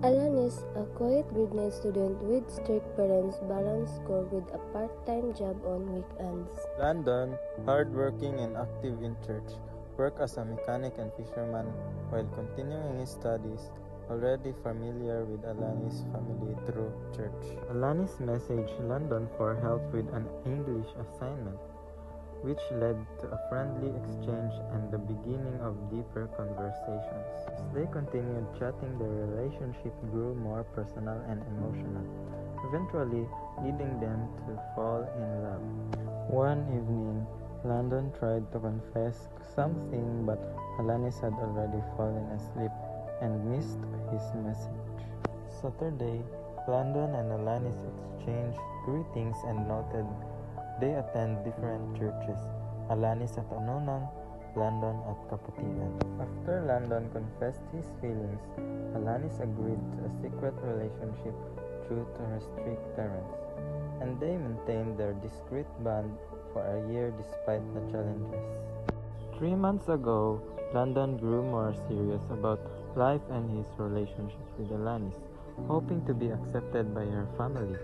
Alanis, a quiet grade 9 student with strict parents, balanced school with a part-time job on weekends. Landon, hardworking and active in church, worked as a mechanic and fisherman while continuing his studies, already familiar with Alanis' family through church. Alanis messaged Landon for help with an English assignment, which led to a friendly exchange and the beginning of deeper conversations. As they continued chatting, their relationship grew more personal and emotional, eventually leading them to fall in love. One evening, Landon tried to confess something, but Alanis had already fallen asleep and missed his message. Saturday, Landon and Alanis exchanged greetings and noted they attend different churches, Alanis at Anunang, Landon at Kaputian. After Landon confessed his feelings, Alanis agreed to a secret relationship due to her strict parents, and they maintained their discreet bond for a year despite the challenges. 3 months ago, Landon grew more serious about life and his relationship with Alanis, hoping to be accepted by her family.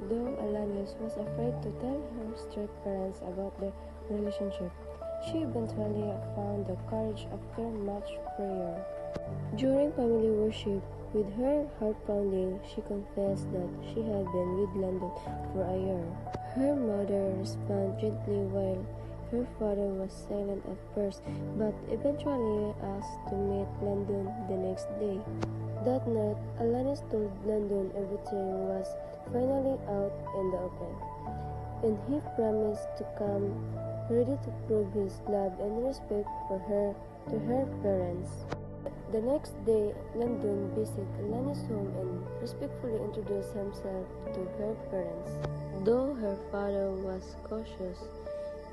Though Alanis was afraid to tell her strict parents about their relationship, she eventually found the courage after much prayer. During family worship, with her heart pounding, she confessed that she had been with Landon for a year. Her mother responded gently while her father was silent at first, but eventually asked to meet Landon the next day. That night, Alanis told Landon everything was finally out in the open, and he promised to come ready to prove his love and respect for her to her parents. The next day, Landon visited Alanis' home and respectfully introduced himself to her parents. Though her father was cautious,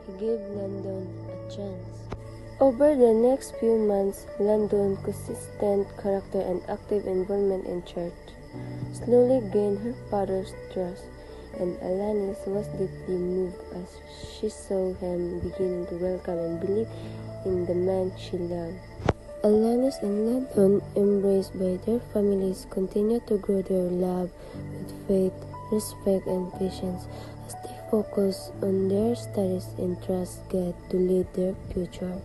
he gave Landon a chance. Over the next few months, Landon's consistent character and active involvement in church slowly gained her father's trust, and Alanis was deeply moved as she saw him beginning to welcome and believe in the man she loved. Alanis and Landon, embraced by their families, continued to grow their love with faith, respect, and patience as they focus on their studies and trust God to lead their future.